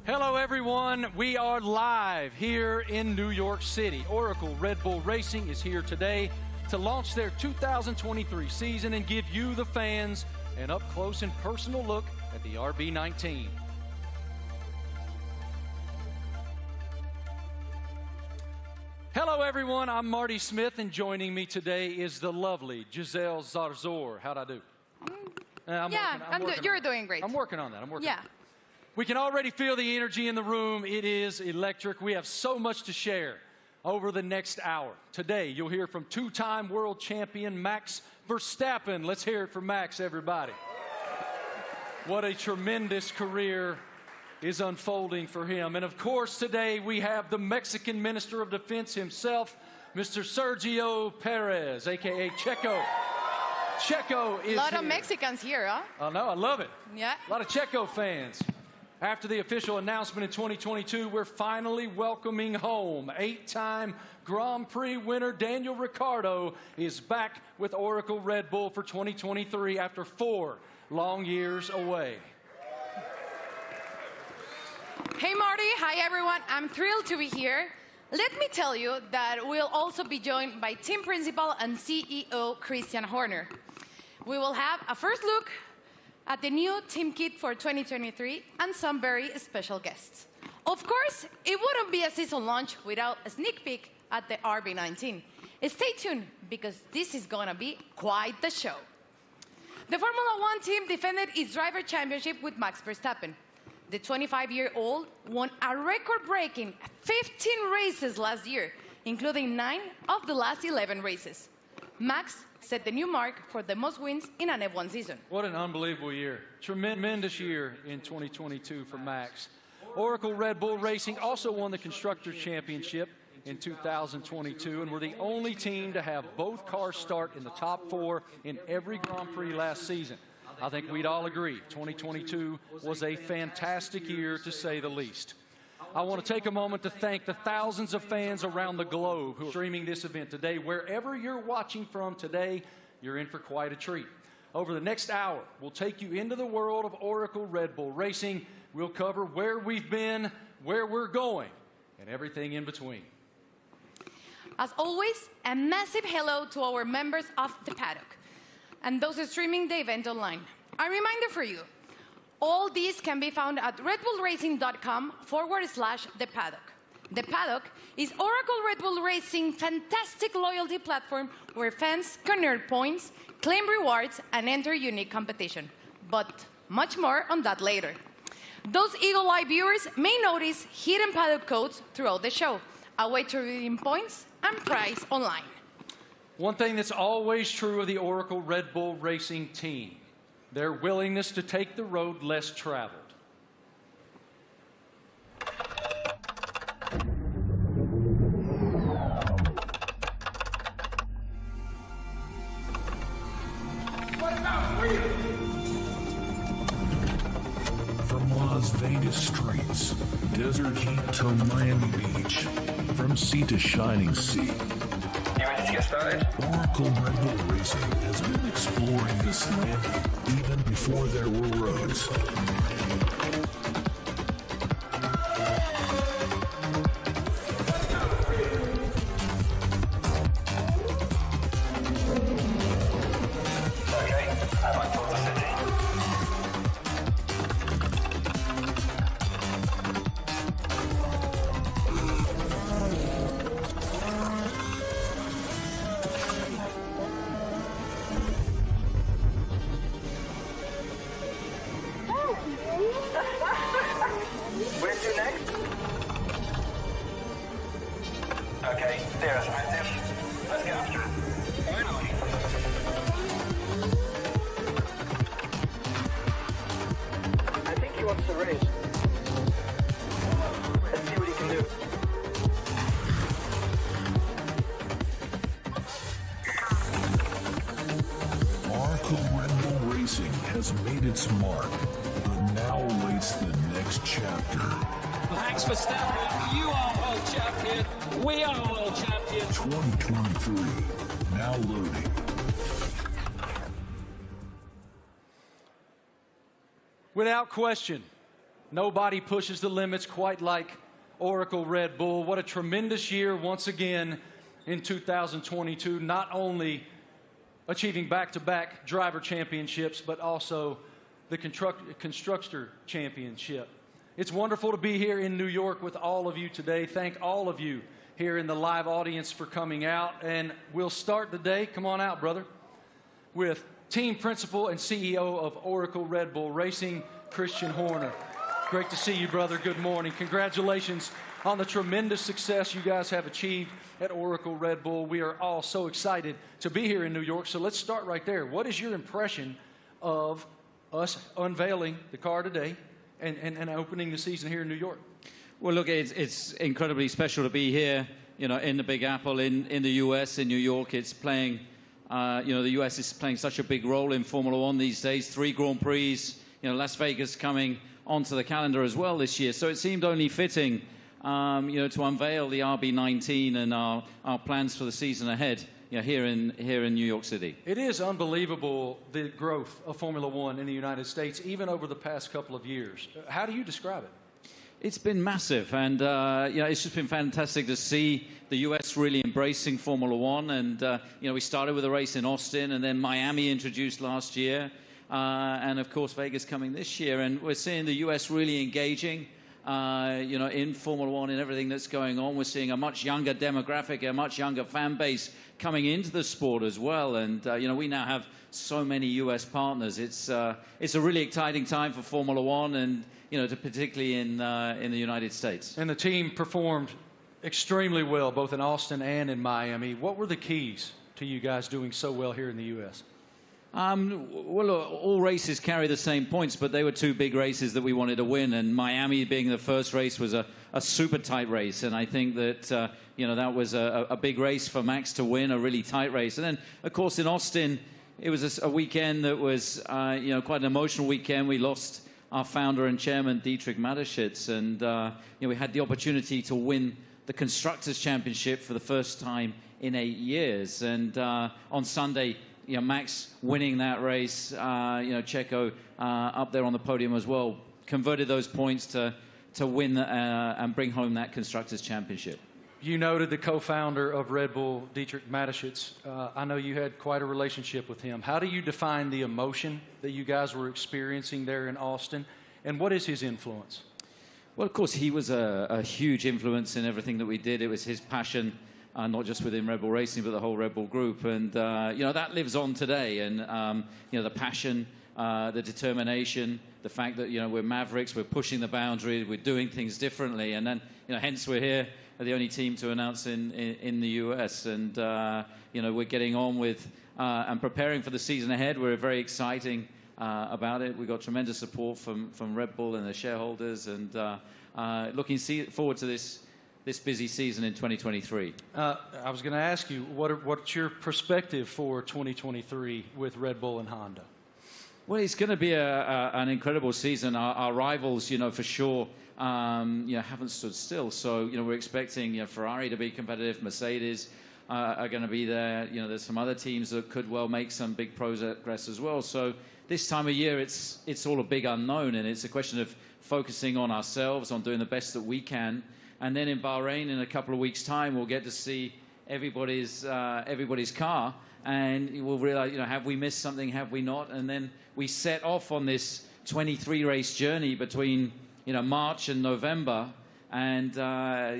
Hello, everyone. We are live here in New York City. Oracle Red Bull Racing is here today to launch their 2023 season and give you, the fans, an up-close and personal look at the RB19. Hello, everyone. I'm Marty Smith, and joining me today is the lovely Giselle Zarzor. How'd I do? You're doing great. I'm working on that. We can already feel the energy in the room. It is electric. We have so much to share over the next hour. Today, you'll hear from two-time world champion Max Verstappen. Let's hear it from Max, everybody. What a tremendous career is unfolding for him. And of course, today we have the Mexican Minister of Defense himself, Mr. Sergio Perez, a.k.a. Checo. Checo is a lot here. of Mexicans here, huh? I know, I love it. Yeah. A lot of Checo fans. After the official announcement in 2022, we're finally welcoming home. 8-time Grand Prix winner Daniel Ricciardo is back with Oracle Red Bull for 2023 after 4 long years away. Hey, Marty. Hi, everyone. I'm thrilled to be here. Let me tell you that we'll also be joined by team principal and CEO Christian Horner. We will have a first look at the new team kit for 2023 and some very special guests. Of course, it wouldn't be a season launch without a sneak peek at the RB19. Stay tuned, because this is gonna be quite the show. The Formula One team defended its driver championship with Max Verstappen. The 25-year-old won a record-breaking 15 races last year, including 9 of the last 11 races. Max set the new mark for the most wins in an F1 season. What an unbelievable year. Tremendous year in 2022 for Max. Oracle Red Bull Racing also won the Constructors' Championship in 2022, and were the only team to have both cars start in the top 4 in every Grand Prix last season. I think we'd all agree 2022 was a fantastic year, to say the least. I want to take a moment to thank the thousands of fans around the globe who are streaming this event today. Wherever you're watching from today, you're in for quite a treat. Over the next hour, we'll take you into the world of Oracle Red Bull Racing. We'll cover where we've been, where we're going, and everything in between. As always, a massive hello to our members of the paddock and those streaming the event online. A reminder for you, all these can be found at redbullracing.com/the paddock. The paddock is Oracle Red Bull Racing's fantastic loyalty platform where fans can earn points, claim rewards, and enter unique competition. But much more on that later. Those Eagle Eye viewers may notice hidden paddock codes throughout the show, a way to redeem points and prize online. One thing that's always true of the Oracle Red Bull Racing team: their willingness to take the road less traveled. From Las Vegas streets, desert heat to Miami Beach, from sea to shining sea, Get started. Oracle Red Bull Racing has been exploring this land even before there were roads. Okay, I'm on board the city. Where to next? Okay, there's Atlantis. Let's get after it. Finally. I think he wants to race. Let's see what he can do. Oracle Red Bull Racing has made its mark, but now awaits the next chapter. Max Verstappen, you are world champion. We are world champion. 2023, now loading. Without question, Nobody pushes the limits quite like Oracle Red Bull. What a tremendous year once again in 2022, not only achieving back-to-back driver championships, but also the constructor championship. It's wonderful to be here in New York with all of you today. Thank all of you here in the live audience for coming out. And we'll start the day, come on out, brother, with team principal and CEO of Oracle Red Bull Racing, Christian Horner. Great to see you, brother. Good morning. Congratulations on the tremendous success you guys have achieved at Oracle Red Bull. We are all so excited to be here in New York. So let's start right there. What is your impression of us unveiling the car today and opening the season here in New York? Well, look, it's incredibly special to be here, you know, in the Big Apple, in the U.S., in New York. It's playing, you know, the U.S. is playing such a big role in Formula One these days. 3 Grand Prix, you know, Las Vegas coming onto the calendar as well this year. So it seemed only fitting, you know, to unveil the RB19 and our plans for the season ahead, you know, here in New York City. It is unbelievable, the growth of Formula One in the United States, even over the past couple of years. How do you describe it? It's been massive, and you know, it's just been fantastic to see the U.S. really embracing Formula One. And you know, we started with a race in Austin, and then Miami introduced last year, and of course Vegas coming this year. And we're seeing the U.S. really engaging, you know, in Formula One and everything that's going on. We're seeing a much younger demographic, a much younger fan base coming into the sport as well. And you know, we now have so many U.S. partners. It's a really exciting time for Formula One, and you know, particularly in the United States. And the team performed extremely well, both in Austin and in Miami. What were the keys to you guys doing so well here in the U.S.? Well, all races carry the same points, but they were 2 big races that we wanted to win. And Miami being the first race was a super tight race. And I think that, you know, that was a big race for Max to win, a really tight race. And then, of course, in Austin, it was a weekend that was, you know, quite an emotional weekend. We lost our founder and chairman, Dietrich Mateschitz, and you know, we had the opportunity to win the Constructors' Championship for the first time in 8 years. And on Sunday, you know, Max winning that race, you know, Checo up there on the podium as well, converted those points to win and bring home that Constructors' Championship. You noted the co-founder of Red Bull, Dietrich Mateschitz. I know you had quite a relationship with him. How do you define the emotion that you guys were experiencing there in Austin, and what is his influence? Well, of course, he was a huge influence in everything that we did. It was his passion, not just within Red Bull Racing, but the whole Red Bull group. And, you know, that lives on today. And, you know, the passion, the determination, the fact that, you know, we're mavericks, we're pushing the boundary, we're doing things differently. And then, you know, hence we're here, the only team to announce in the US. And, you know, we're getting on with and preparing for the season ahead. We're very exciting about it. We've got tremendous support from Red Bull and the shareholders, and looking forward to this busy season in 2023. I was going to ask you, what's your perspective for 2023 with Red Bull and Honda? Well, it's going to be an incredible season. Our rivals, you know, for sure, you know, haven't stood still. So, you know, we're expecting, you know, Ferrari to be competitive. Mercedes are going to be there. You know, there's some other teams that could well make some big progress as well. So this time of year, it's all a big unknown, and it's a question of focusing on ourselves, on doing the best that we can. And then in Bahrain, in a couple of weeks' time, we'll get to see everybody's car, and we'll realize, you know, have we missed something, have we not? And then we set off on this 23-race journey between, you know, March and November, and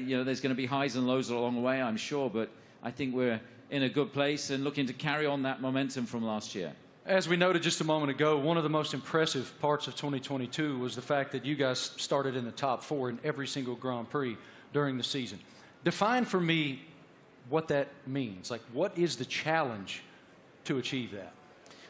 you know, there's going to be highs and lows along the way, I'm sure, but I think we're in a good place and looking to carry on that momentum from last year. As we noted just a moment ago, one of the most impressive parts of 2022 was the fact that you guys started in the top 4 in every single Grand Prix during the season. Define for me what that means. Like, what is the challenge to achieve that?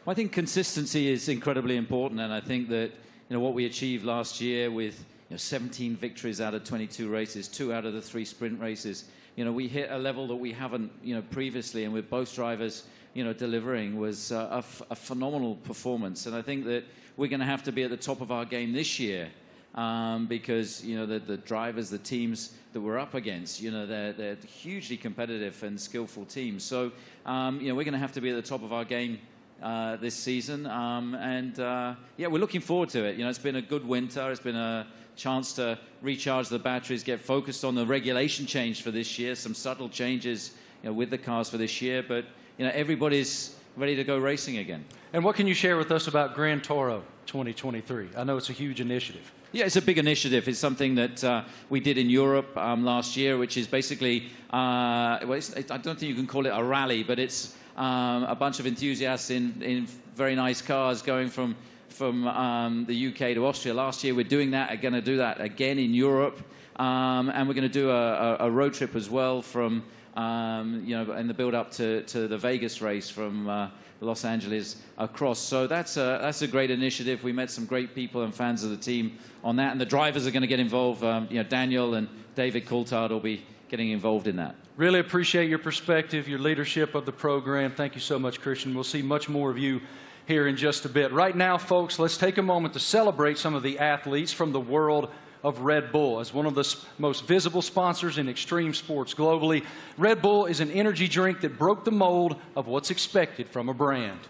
Well, I think consistency is incredibly important, and I think that, you know, what we achieved last year with, you know, 17 victories out of 22 races, 2 out of the 3 sprint races, you know, we hit a level that we haven't, you know, previously, and with both drivers, you know, delivering was a phenomenal performance. And I think that we're going to have to be at the top of our game this year, because, you know, the drivers, the teams that we're up against, you know, they're hugely competitive and skillful teams. So, you know, we're going to have to be at the top of our game this season. Yeah, we're looking forward to it. You know, it's been a good winter. It's been a chance to recharge the batteries, get focused on the regulation change for this year, some subtle changes, you know, with the cars for this year. But, you know, everybody's ready to go racing again. And what can you share with us about Gran Toro 2023? I know it's a huge initiative. Yeah, it's a big initiative. It's something that we did in Europe last year, which is basically, I don't think you can call it a rally, but it's a bunch of enthusiasts in very nice cars going from the UK to Austria. Last year we're doing that, going to do that again in Europe, and we're going to do a road trip as well from, you know, in the build-up to the Vegas race from Los Angeles across. So that's a great initiative. We met some great people and fans of the team on that, and the drivers are going to get involved. You know, Daniel and David Coulthard will be getting involved in that. Really appreciate your perspective, your leadership of the program. Thank you so much, Christian. We'll see much more of you here in just a bit. Right now, folks, let's take a moment to celebrate some of the athletes from the world of Red Bull. As one of the most visible sponsors in extreme sports globally, Red Bull is an energy drink that broke the mold of what's expected from a brand.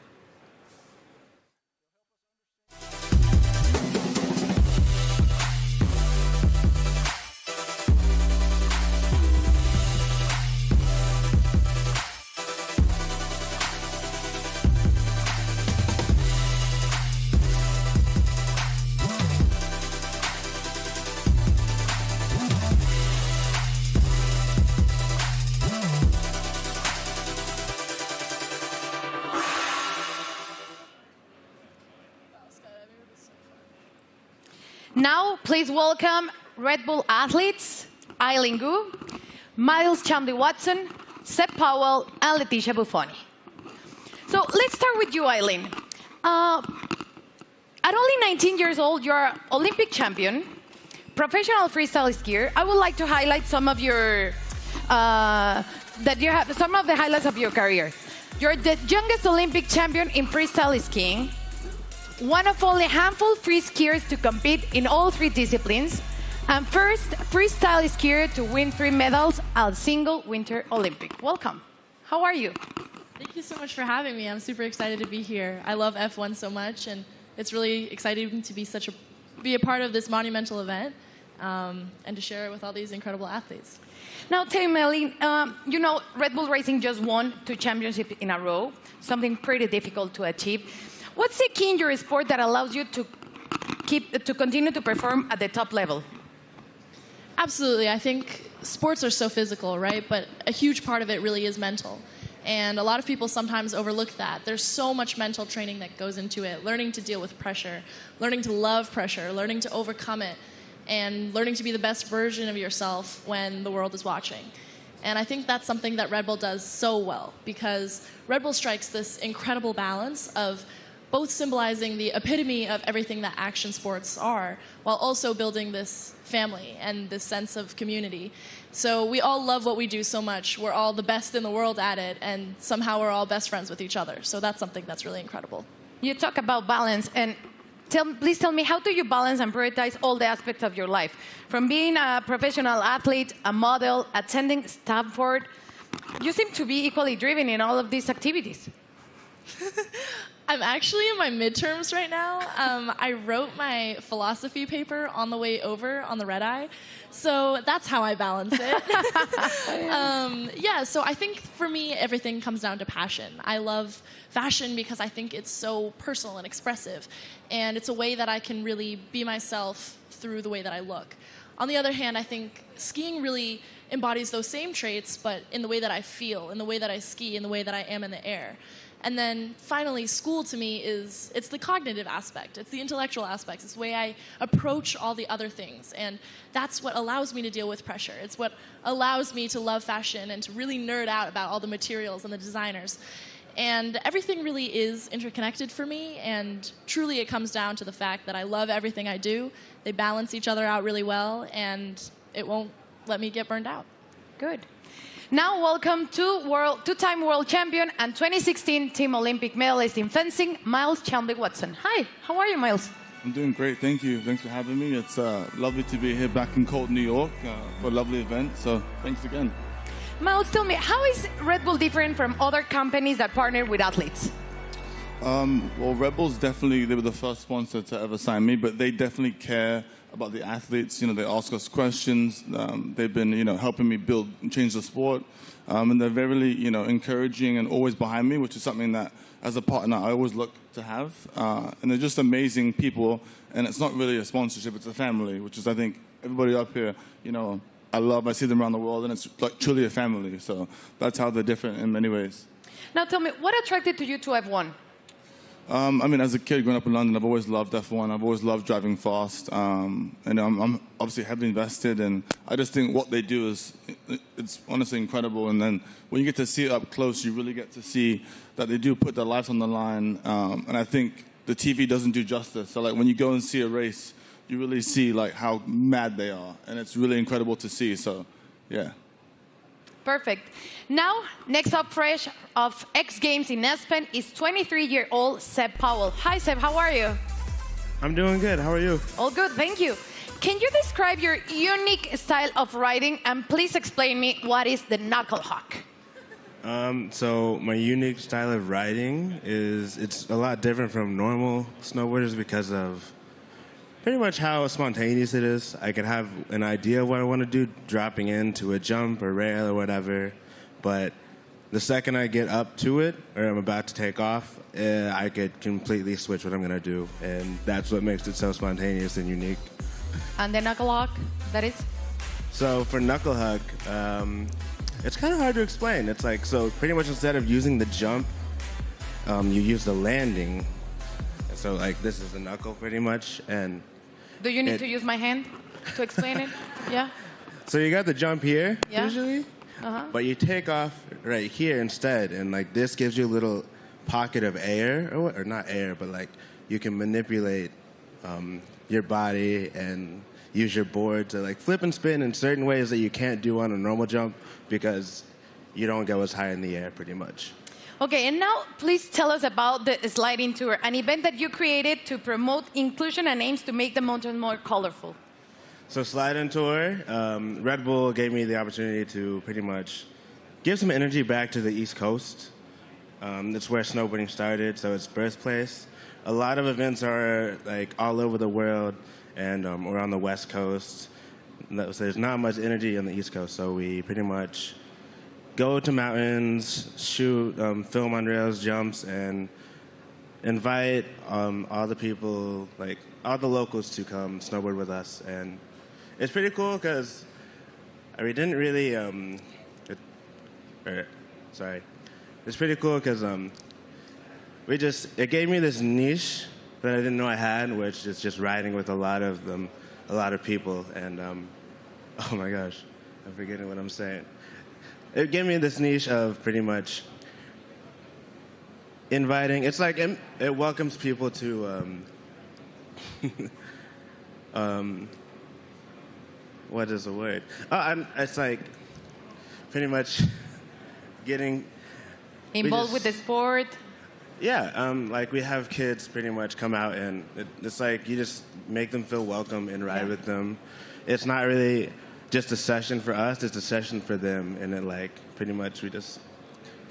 Now, please welcome Red Bull athletes, Eileen Gu, Miles Chamley-Watson, Seb Powell, and Leticia Buffoni. So let's start with you, Eileen. At only 19 years old, you're an Olympic champion, professional freestyle skier. I would like to highlight some of your some of the highlights of your career. You're the youngest Olympic champion in freestyle skiing, one of only a handful of free skiers to compete in all 3 disciplines, and first freestyle skier to win 3 medals at a single Winter Olympic. Welcome. How are you? Thank you so much for having me. I'm super excited to be here. I love F1 so much, and it's really exciting to be a part of this monumental event and to share it with all these incredible athletes. Now, tell me, Eileen, you know, Red Bull Racing just won 2 championships in a row, something pretty difficult to achieve. What's the key in your sport that allows you to continue to perform at the top level? Absolutely. I think sports are so physical, right? But a huge part of it really is mental. And a lot of people sometimes overlook that. There's so much mental training that goes into it, learning to deal with pressure, learning to love pressure, learning to overcome it, and learning to be the best version of yourself when the world is watching. And I think that's something that Red Bull does so well, because Red Bull strikes this incredible balance of both symbolizing the epitome of everything that action sports are, while also building this family and this sense of community. So we all love what we do so much. We're all the best in the world at it, and somehow we're all best friends with each other. So that's something that's really incredible. You talk about balance, and please tell me, how do you balance and prioritize all the aspects of your life? From being a professional athlete, a model, attending Stanford, you seem to be equally driven in all of these activities. I'm actually in my midterms right now. I wrote my philosophy paper on the way over on the red eye. So that's how I balance it. Yeah, so I think for me, everything comes down to passion. I love fashion because I think it's so personal and expressive. And it's a way that I can really be myself through the way that I look. On the other hand, I think skiing really embodies those same traits, but in the way that I feel, in the way that I ski, in the way that I am in the air. And then finally, school to me it's the cognitive aspect. It's the intellectual aspects. It's the way I approach all the other things. And that's what allows me to deal with pressure. It's what allows me to love fashion and to really nerd out about all the materials and the designers. And everything really is interconnected for me. And truly it comes down to the fact that I love everything I do. They balance each other out really well, and it won't let me get burned out. Good. Now, welcome to two-time world champion and 2016 Team Olympic medalist in fencing, Miles Chamley-Watson. Hi, how are you, Miles? I'm doing great, thank you. Thanks for having me. It's lovely to be here back in cold New York for a lovely event, so thanks again. Miles, tell me, how is Red Bull different from other companies that partner with athletes? Well, Red Bulls definitely, they were the first sponsor to ever sign me, but they definitely care about the athletes. You know, they ask us questions. They've been, helping me build and change the sport. And they're very, encouraging and always behind me, which is something that, as a partner, I always look to have. And they're just amazing people. And it's not really a sponsorship, it's a family, which is, I think, everybody up here, I see them around the world, and it's like truly a family. So that's how they're different in many ways. Now tell me, what attracted you to F1? As a kid growing up in London, I've always loved F1. I've always loved driving fast. And I'm obviously heavily invested, and I just think what they do it's honestly incredible. And then when you get to see it up close, you really get to see that they do put their lives on the line. And I think the TV doesn't do justice. So like when you go and see a race, you really see like how mad they are. And it's really incredible to see. So, yeah. Perfect. Now, next up fresh of X Games in Aspen is 23-year-old Seb Powell. Hi, Seb. How are you? I'm doing good. How are you? All good. Thank you. Can you describe your unique style of riding, and please explain me what is the knuckle hawk? So my unique style of riding it's a lot different from normal snowboarders because of pretty much how spontaneous it is. I can have an idea of what I want to do, dropping into a jump or rail or whatever, but the second I get up to it, or I'm about to take off, I could completely switch what I'm going to do, and that's what makes it so spontaneous and unique. And the knuckle hawk, that is? So for knuckle hug, it's kind of hard to explain. It's like, so pretty much instead of using the jump, you use the landing. So like this is the knuckle pretty much, and do you need to use my hand to explain it? Yeah. So you got the jump here usually, but you take off right here instead, and like this gives you a little pocket of air, or not air, but like you can manipulate your body and use your board to like flip and spin in certain ways that you can't do on a normal jump because you don't go as high in the air pretty much. Okay, and now please tell us about the sliding tour, an event that you created to promote inclusion and aims to make the mountain more colorful. So sliding tour, Red Bull gave me the opportunity to pretty much give some energy back to the East Coast. That's where snowboarding started, so it's birthplace. A lot of events are like all over the world and we're on the West Coast. So there's not much energy on the East Coast, so we pretty much go to mountains, shoot, film on rails, jumps, and invite all the people, like all the locals, to come snowboard with us. And it's pretty cool because we didn't really. It's pretty cool because it gave me this niche that I didn't know I had, which is just riding with a lot of people. And oh my gosh, I'm forgetting what I'm saying. It gave me this niche of pretty much inviting. It's like it welcomes people to what is the word? It's like pretty much getting involved with the sport. Yeah, like we have kids pretty much come out, and it's like you just make them feel welcome and ride with them. It's not really just a session for us, it's a session for them, and it like pretty much we just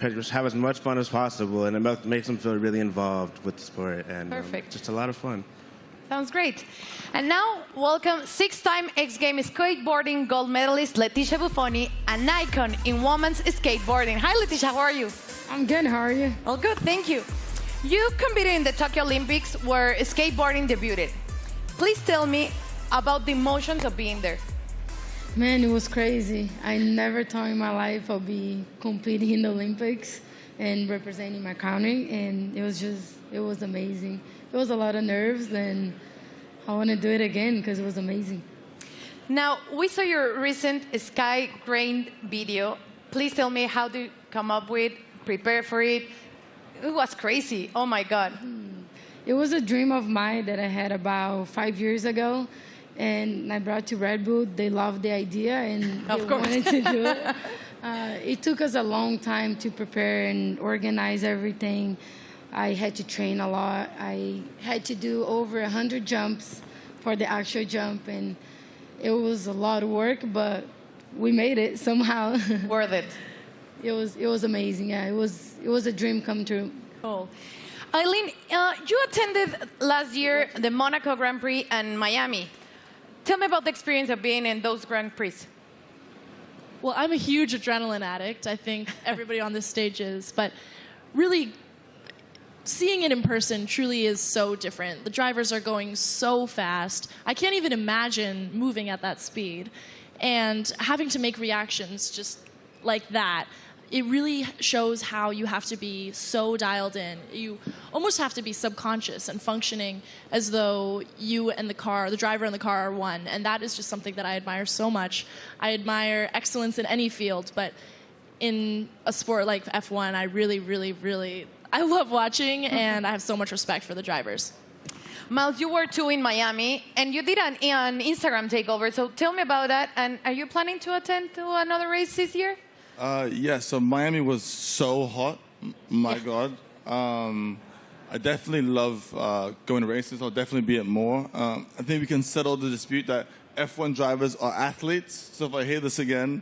have as much fun as possible, and it makes them feel really involved with the sport, and just a lot of fun. Sounds great. And now, welcome six-time X Games skateboarding gold medalist Leticia Buffoni, an icon in women's skateboarding. Hi, Leticia, how are you? I'm good, how are you? All good, thank you. You competed in the Tokyo Olympics where skateboarding debuted. Please tell me about the emotions of being there. Man, it was crazy. I never thought in my life I'd be competing in the Olympics and representing my country, and it was amazing. It was a lot of nerves, and I want to do it again because it was amazing. Now, we saw your recent Sky Grain video. Please tell me how to come up with, prepare for it. It was crazy. Oh, my God. It was a dream of mine that I had about 5 years ago, and I brought to Red Bull. They loved the idea, and they wanted to do it. It took us a long time to prepare and organize everything. I had to train a lot. I had to do over 100 jumps for the actual jump, and it was a lot of work, but we made it somehow. Worth it. It was amazing. Yeah, it was a dream come true. Cool. Eileen, you attended last year the Monaco Grand Prix and Miami. Tell me about the experience of being in those Grand Prix. Well, I'm a huge adrenaline addict. I think everybody on this stage is. But really, seeing it in person truly is so different. The drivers are going so fast. I can't even imagine moving at that speed. And having to make reactions just like that, it really shows how you have to be so dialed in. You almost have to be subconscious and functioning as though you and the driver and the car are one. And that is just something that I admire so much. I admire excellence in any field, but in a sport like F1, I really, I love watching, and I have so much respect for the drivers. Miles, you were too in Miami, and you did an Instagram takeover, so tell me about that. And are you planning to attend to another race this year? Yeah, so Miami was so hot. My God. I definitely love going to races. I'll definitely be at more. I think we can settle the dispute that F1 drivers are athletes. So if I hear this again,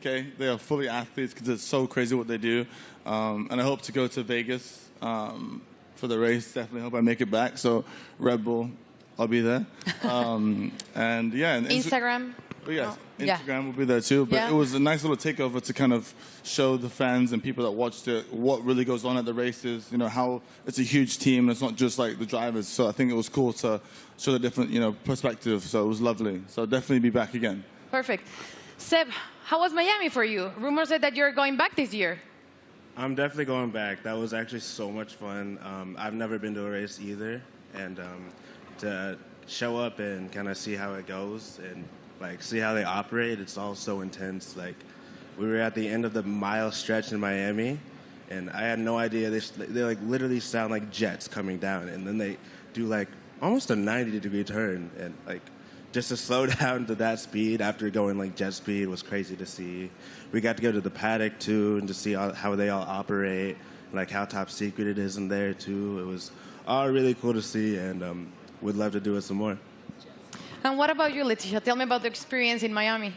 okay, they are fully athletes because it's so crazy what they do. And I hope to go to Vegas for the race. Definitely hope I make it back. So Red Bull, I'll be there. And yeah. And Instagram? But yes, Instagram will be there too. But it was a nice little takeover to kind of show the fans and people that watched it what really goes on at the races. You know, how it's a huge team. It's not just like the drivers. So I think it was cool to show the different, perspective. So it was lovely. So I'll definitely be back again. Perfect. Seb, how was Miami for you? Rumors said that you're going back this year. I'm definitely going back. That was actually so much fun. I've never been to a race either. And to show up and kind of see how it goes and see how they operate. It's all so intense. We were at the end of the mile stretch in Miami, and I had no idea. They literally sound like jets coming down, and then they do almost a 90-degree turn, and just to slow down to that speed after going jet speed was crazy to see. We got to go to the paddock too, and to see how they all operate, how top secret it is in there too. It was all really cool to see, and we'd love to do it some more. And what about you, Leticia? Tell me about the experience in Miami.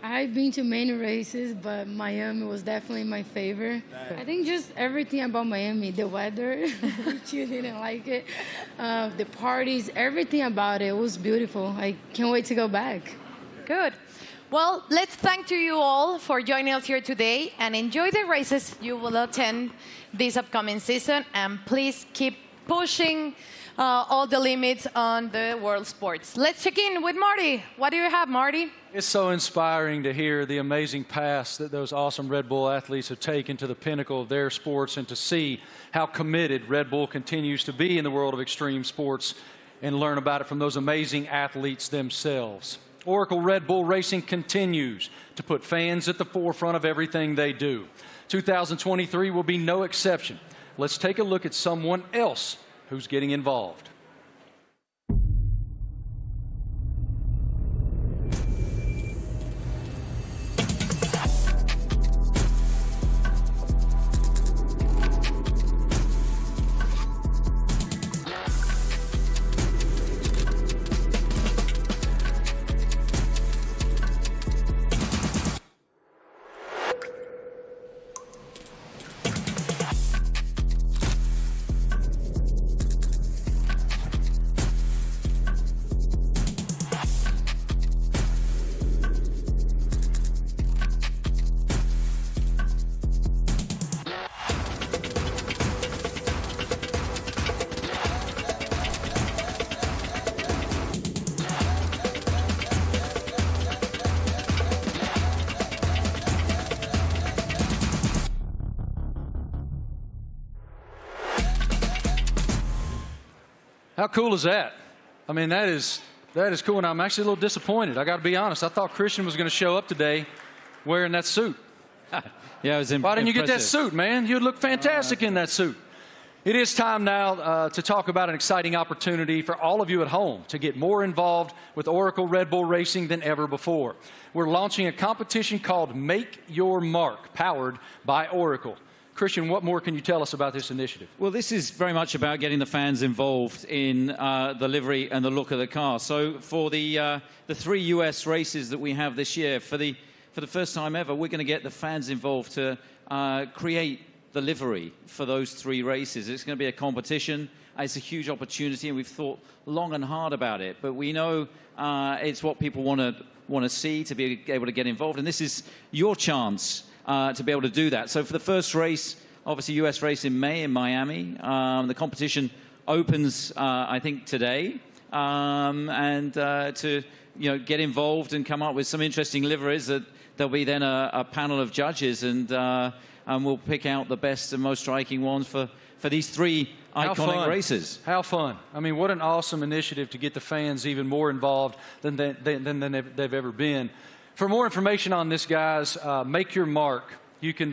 I've been to many races, but Miami was definitely my favorite. I think just everything about Miami, the weather, which you didn't like it, the parties, everything about it was beautiful. I can't wait to go back. Good. Well, let's thank you all for joining us here today, and enjoy the races you will attend this upcoming season. And please keep pushing all the limits on the world sports. Let's check in with Marty. What do you have, Marty? It's so inspiring to hear the amazing paths that those awesome Red Bull athletes have taken to the pinnacle of their sports, and to see how committed Red Bull continues to be in the world of extreme sports, and learn about it from those amazing athletes themselves. Oracle Red Bull Racing continues to put fans at the forefront of everything they do. 2023 will be no exception. Let's take a look at someone else who's getting involved. How cool is that? I mean, that is cool, and I'm actually a little disappointed. I got to be honest. I thought Christian was going to show up today wearing that suit. Yeah, it was Why didn't you get that suit, man? You'd look fantastic in that suit. It is time now to talk about an exciting opportunity for all of you at home to get more involved with Oracle Red Bull Racing than ever before. We're launching a competition called Make Your Mark, powered by Oracle. Christian, what more can you tell us about this initiative? Well, this is very much about getting the fans involved in the livery and the look of the car. So for the 3 US races that we have this year, for the first time ever, we're going to get the fans involved to create the livery for those 3 races. It's going to be a competition. It's a huge opportunity, and we've thought long and hard about it. But we know it's what people want to see, to be able to get involved. And this is your chance to be able to do that. So for the first race, obviously US race in May in Miami, the competition opens, I think, today. And to get involved and come up with some interesting liveries, that there'll be then a panel of judges, and we'll pick out the best and most striking ones for these 3 iconic races. How fun. I mean, what an awesome initiative to get the fans even more involved than they've ever been. For more information on this, guys, make your mark. You can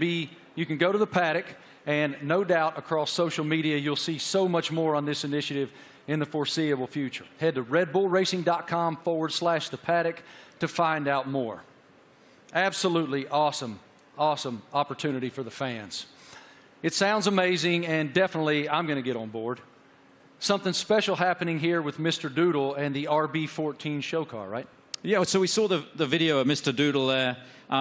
go to the paddock, and no doubt across social media you'll see so much more on this initiative in the foreseeable future. Head to redbullracing.com/the paddock to find out more. Absolutely awesome opportunity for the fans. It sounds amazing, and definitely I'm going to get on board. Something special happening here with Mr. Doodle and the RB19 show car, right? Yeah, so we saw the video of Mr. Doodle there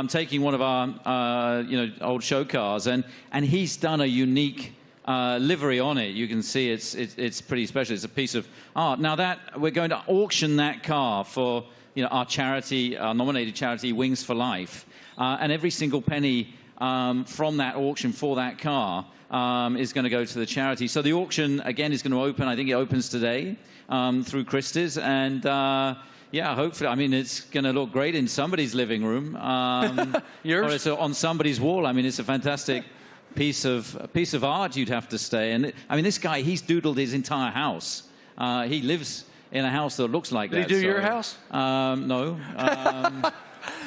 taking one of our old show cars, and he's done a unique livery on it. You can see it's pretty special. It's a piece of art. Now that we're going to auction that car for our charity, our nominated charity, Wings for Life, and every single penny from that auction for that car is going to go to the charity. So the auction again is going to open. I think it opens today through Christie's, and yeah, hopefully. I mean, it's going to look great in somebody's living room. Yours? Or it's on somebody's wall. I mean, it's a fantastic piece of art, you'd have to say. And I mean, this guy, he's doodled his entire house. He lives in a house that looks like that. Did he do your house? No.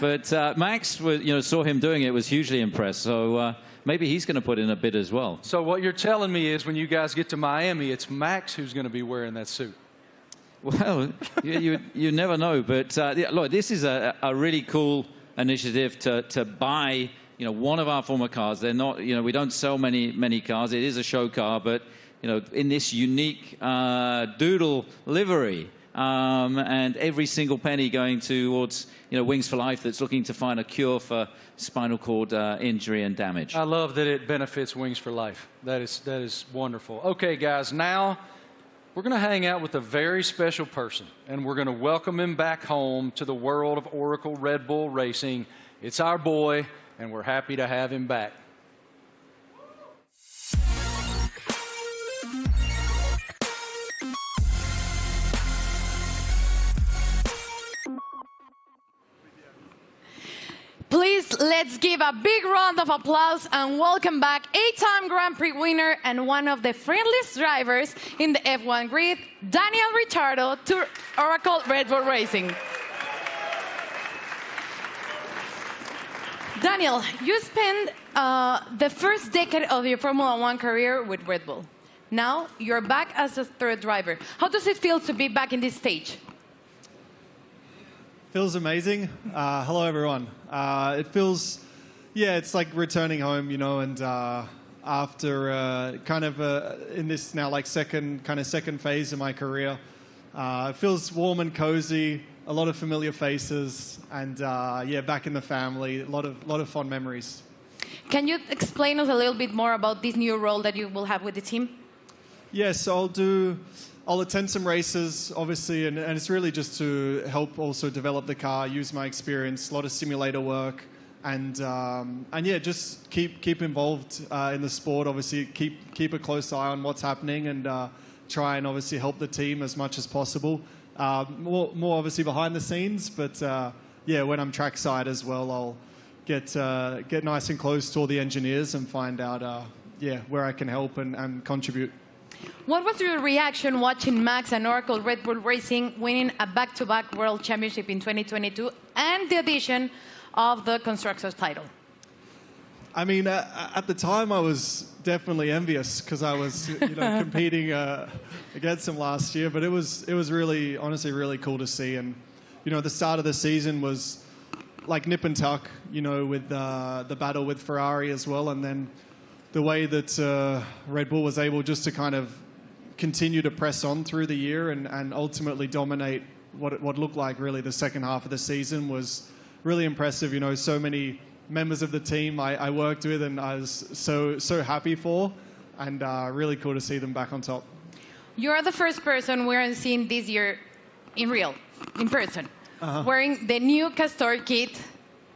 But Max, saw him doing it, was hugely impressed. So maybe he's going to put in a bid as well. So what you're telling me is when you guys get to Miami, it's Max who's going to be wearing that suit. Well, you never know. But look, this is a really cool initiative to buy one of our former cars. They're not, we don't sell many cars. It is a show car, but in this unique doodle livery, and every single penny going towards Wings for Life, that's looking to find a cure for spinal cord injury and damage. I love that it benefits Wings for Life. That is wonderful. Okay, guys, now we're going to hang out with a very special person, and we're going to welcome him back home to the world of Oracle Red Bull Racing. It's our boy, and we're happy to have him back. Please, let's give a big round of applause and welcome back 8-time Grand Prix winner and one of the friendliest drivers in the F1 grid, Daniel Ricciardo, to Oracle Red Bull Racing. Daniel, you spent the first decade of your Formula One career with Red Bull. Now you're back as a third driver. How does it feel to be back in this stage? Feels amazing. Hello, everyone. It feels, it's like returning home, and after in this now second phase of my career, it feels warm and cozy. A lot of familiar faces, and back in the family. A lot of fond memories. Can you explain us a little bit more about this new role that you will have with the team? Yes, I'll attend some races, obviously, and it's really just to help also develop the car, use my experience, a lot of simulator work, and just keep involved in the sport. Obviously, keep a close eye on what's happening, and try and obviously help the team as much as possible. More obviously behind the scenes, but when I'm trackside as well, I'll get nice and close to all the engineers and find out where I can help and contribute. What was your reaction watching Max and Oracle Red Bull Racing winning a back-to-back World Championship in 2022 and the addition of the Constructors title? I mean, at the time, I was definitely envious because I was competing against them last year. But it was really, honestly, really cool to see. And the start of the season was like nip and tuck, with the battle with Ferrari as well, and then the way that Red Bull was able just to kind of continue to press on through the year and ultimately dominate what looked like really the second half of the season was really impressive. So many members of the team I worked with and I was so happy for, and really cool to see them back on top. You're the first person we're seeing this year in person, wearing the new Castor kit,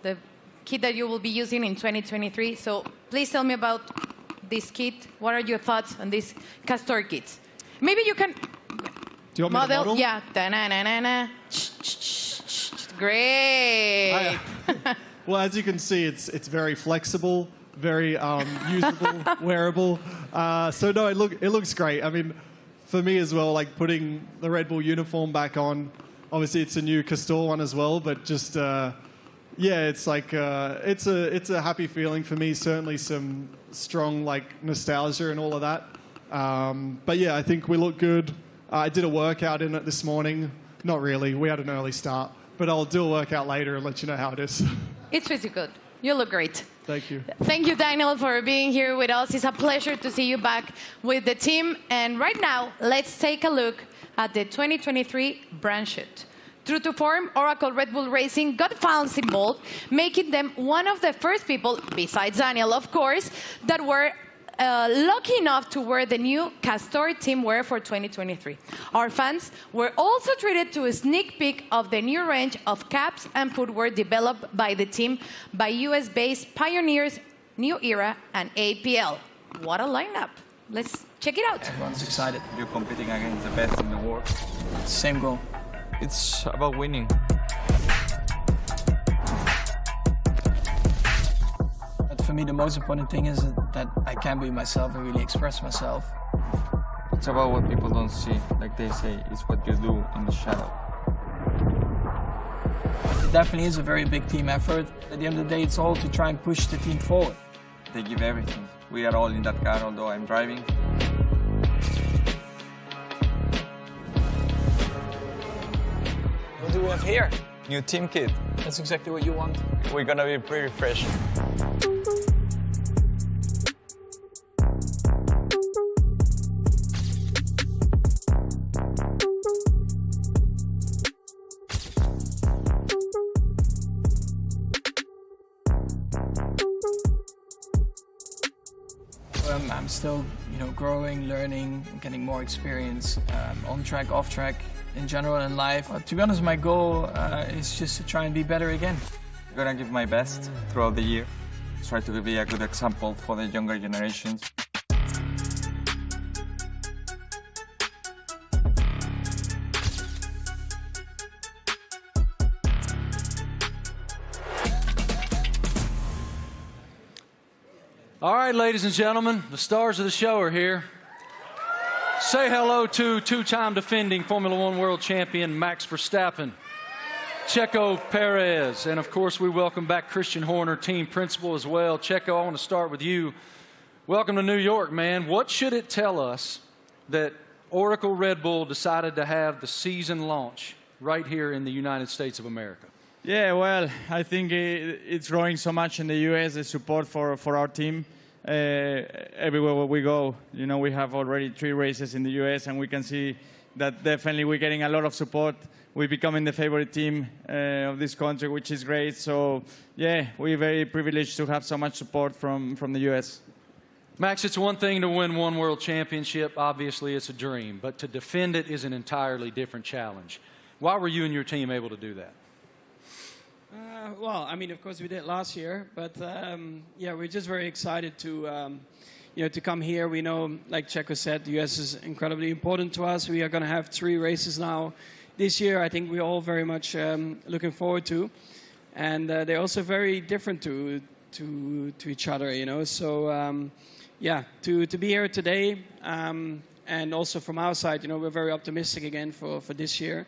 the kit that you will be using in 2023. So please tell me about this kit. What are your thoughts on this Castor kit? Maybe you can Do you want me to model? Yeah. Da-na-na-na-na. Great. Well, as you can see, it's very flexible, very usable, wearable. So no, it looks great. I mean, for me as well, like putting the Red Bull uniform back on. Obviously, it's a new Castor one as well, but just yeah, it's like it's a happy feeling for me. Certainly, some strong like nostalgia and all of that. But yeah, I think we look good. I did a workout in it this morning. Not really. We had an early start, but I'll do a workout later and let you know how it is. It's pretty good. You look great. Thank you. Thank you, Daniel, for being here with us. It's a pleasure to see you back with the team. And right now, let's take a look at the 2023 brand shoot. True to form, Oracle Red Bull Racing got fans involved, making them one of the first people, besides Daniel, of course, that were lucky enough to wear the new Castor team wear for 2023. Our fans were also treated to a sneak peek of the new range of caps and footwear developed by the team by US-based pioneers New Era and APL. What a lineup. Let's check it out. Everyone's excited. You're competing against the best in the world. Same goal. It's about winning. But for me, the most important thing is that I can be myself and really express myself. It's about what people don't see. Like they say, it's what you do in the shadow. It definitely is a very big team effort. At the end of the day, it's all to try and push the team forward. They give everything. We are all in that car, although I'm driving. What do we have here? New team kit. That's exactly what you want. We're gonna be pretty fresh. I'm still, growing, learning, getting more experience on track, off track, in general in life. To be honest, my goal is just to try and be better again. I'm gonna give my best throughout the year. Try to be a good example for the younger generations. All right, ladies and gentlemen, the stars of the show are here. Say hello to two-time defending Formula One world champion Max Verstappen, Checo Perez, and of course we welcome back Christian Horner, team principal as well. Checo, I want to start with you. Welcome to New York, man. What should it tell us that Oracle Red Bull decided to have the season launch right here in the United States of America? Yeah, well, I think it's growing so much in the U.S., the support for our team. Everywhere where we go, we have already 3 races in the U.S., and we can see that definitely we're getting a lot of support. We're becoming the favorite team of this country, which is great. So, yeah, we're very privileged to have so much support from the U.S. Max, it's one thing to win one world championship. Obviously, it's a dream. But to defend it is an entirely different challenge. Why were you and your team able to do that? Well, I mean, of course, we did last year, but yeah, we're just very excited to, to come here. We know, like Checo said, the US is incredibly important to us. We are going to have 3 races now this year. I think we're all very much looking forward to, and they're also very different to each other, So, yeah, to be here today, and also from our side, we're very optimistic again for this year,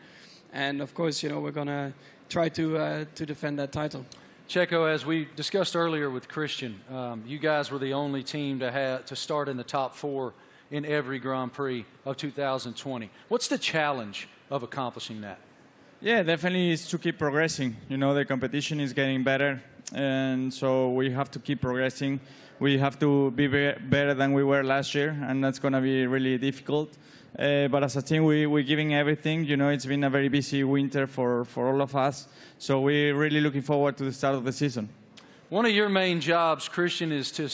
and of course, we're going to try to defend that title. Checo, as we discussed earlier with Christian, you guys were the only team to start in the top 4 in every Grand Prix of 2020. What's the challenge of accomplishing that? Yeah, definitely is to keep progressing. The competition is getting better, and so we have to keep progressing. We have to be better than we were last year, and that's going to be really difficult. But as a team, we're giving everything. It's been a very busy winter for all of us. So we're really looking forward to the start of the season. One of your main jobs, Christian, is to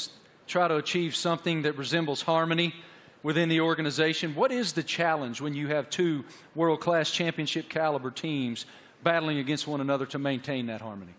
try to achieve something that resembles harmony within the organization. What is the challenge when you have two world-class championship caliber teams battling against one another to maintain that harmony?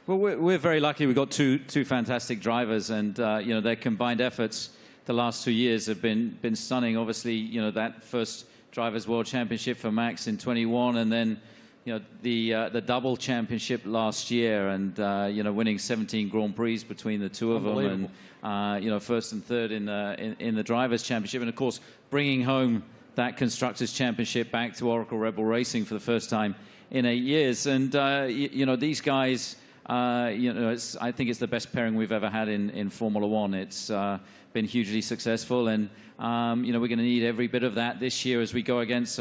Well, we're very lucky. We've got two fantastic drivers, and you know, their combined efforts the last 2 years have been stunning. Obviously, you know, that first Drivers' World Championship for Max in 21, and then you know the double championship last year, and you know, winning 17 Grand Prix between the two of them, and you know, first and third in the Drivers' Championship, and of course bringing home that Constructors' Championship back to Oracle Red Bull Racing for the first time in 8 years. And you know, these guys, you know, I think it's the best pairing we've ever had in Formula One. It's been hugely successful, and you know, we're going to need every bit of that this year as we go against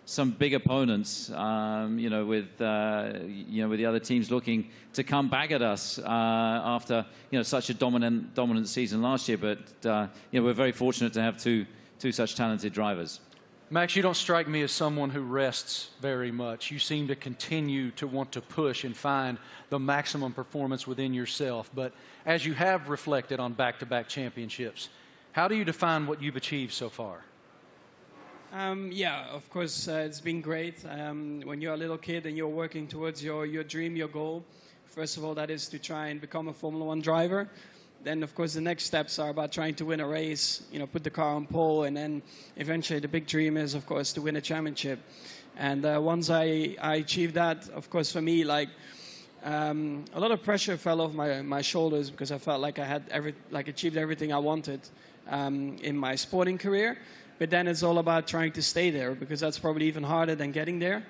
some big opponents. You know, with the other teams looking to come back at us after you know, such a dominant season last year. But you know, we're very fortunate to have two such talented drivers. Max, you don't strike me as someone who rests very much. You seem to continue to want to push and find the maximum performance within yourself. But as you have reflected on back-to-back championships, how do you define what you've achieved so far? Yeah, of course, it's been great. When you're a little kid and you're working towards your dream, your goal, first of all, that is to try and become a Formula One driver. Then, of course, the next steps are about trying to win a race, you know, put the car on pole, and then eventually the big dream is, of course, to win a championship. And once I achieved that, of course, for me, like, a lot of pressure fell off my shoulders, because I felt like I had achieved everything I wanted in my sporting career. But then it's all about trying to stay there, because that's probably even harder than getting there.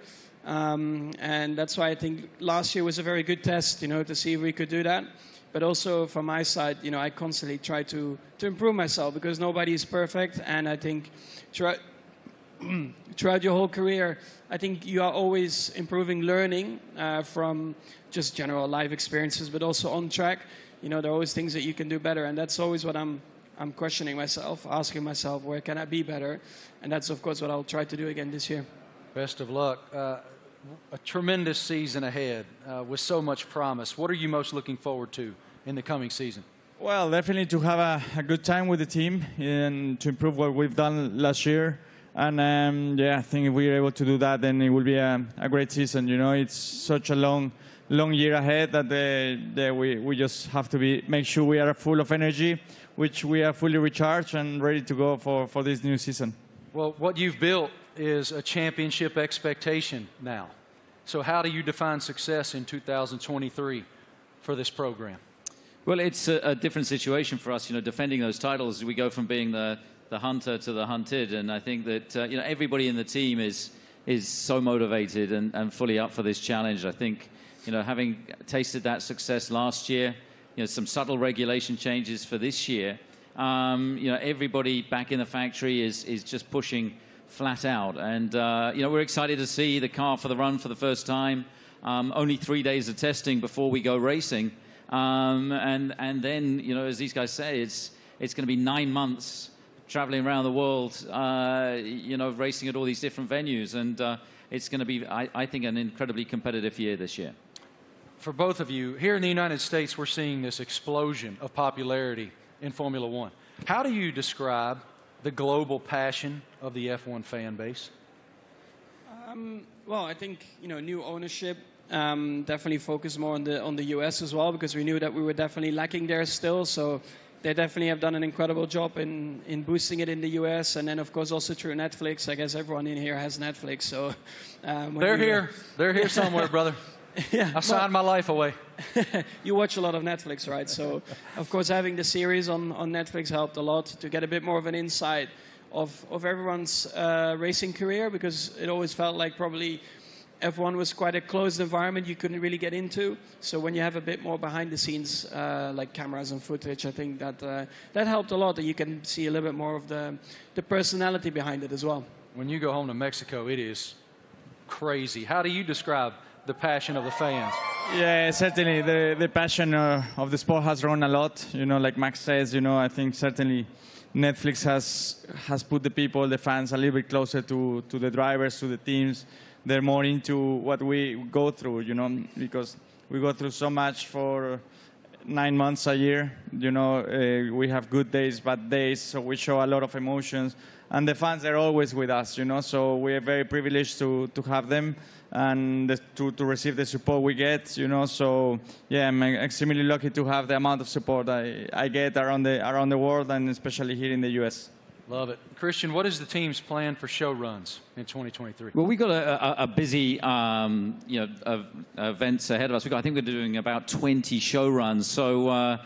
And that's why I think last year was a very good test, you know, to see if we could do that. But also from my side, you know, I constantly try to improve myself, because nobody is perfect. And I think throughout your whole career, I think you are always improving, learning from just general life experiences, but also on track. You know, there are always things that you can do better. And that's always what I'm questioning myself, asking myself, where can I be better? And that's, of course, what I'll try to do again this year. Best of luck. A tremendous season ahead with so much promise. What are you most looking forward to in the coming season? Well, definitely to have a good time with the team and to improve what we've done last year. And yeah, I think if we're able to do that, then it will be a great season. You know, it's such a long year ahead that we just have to make sure we are full of energy, which we are fully recharged and ready to go for this new season. Well, what you've built is a championship expectation now. So how do you define success in 2023 for this program? Well, it's a different situation for us. You know, defending those titles, we go from being the hunter to the hunted, and I think that you know, everybody in the team is so motivated and fully up for this challenge. I think, you know, having tasted that success last year, you know, some subtle regulation changes for this year, you know, everybody back in the factory is just pushing flat out. And, you know, we're excited to see the car for the run for the first time. Only 3 days of testing before we go racing. And then, you know, as these guys say, it's going to be 9 months traveling around the world, you know, racing at all these different venues. And it's going to be, I think, an incredibly competitive year this year. For both of you, here in the United States, we're seeing this explosion of popularity in Formula One. How do you describe the global passion of the F1 fan base? Well, I think, you know, new ownership definitely focused more on the US as well, because we knew that we were definitely lacking there still. So they definitely have done an incredible job in boosting it in the US, and then of course also through Netflix. I guess everyone in here has Netflix, so they're here somewhere, brother. Yeah, I signed my life away. You watch a lot of Netflix, right? So, of course, having the series on Netflix helped a lot to get a bit more of an insight of everyone's racing career, because it always felt like probably F1 was quite a closed environment you couldn't really get into. So when you have a bit more behind the scenes, like cameras and footage, I think that helped a lot, that you can see a little bit more of the personality behind it as well. When you go home to Mexico, it is crazy. How do you describe the passion of the fans? Yeah, certainly the passion of the sport has grown a lot. You know, like Max says, you know, I think certainly Netflix has put the people, the fans, a little bit closer to the drivers, to the teams. They're more into what we go through, you know, because we go through so much for 9 months a year. You know, we have good days, bad days, so we show a lot of emotions. And the fans are always with us, you know, so we are very privileged to have them and to receive the support we get, you know. So, yeah, I'm extremely lucky to have the amount of support I get around the world and especially here in the U.S. Love it. Christian, what is the team's plan for show runs in 2023? Well, we've got a busy events ahead of us. I think we're doing about 20 show runs. So,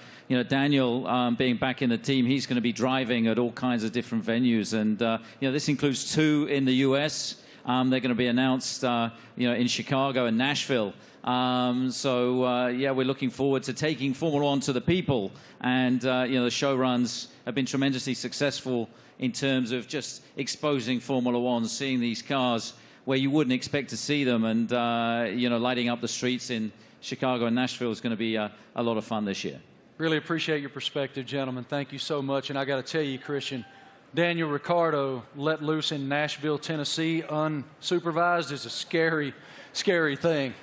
Daniel, being back in the team, he's going to be driving at all kinds of different venues. And, this includes 2 in the U.S. They're going to be announced, in Chicago and Nashville. We're looking forward to taking Formula One to the people. And, the show runs have been tremendously successful in terms of just exposing Formula One, seeing these cars where you wouldn't expect to see them, and lighting up the streets in Chicago and Nashville is going to be a lot of fun this year. Really appreciate your perspective, gentlemen. Thank you so much. And I got to tell you, Christian, Daniel Ricciardo let loose in Nashville, Tennessee, unsupervised is a scary, scary thing.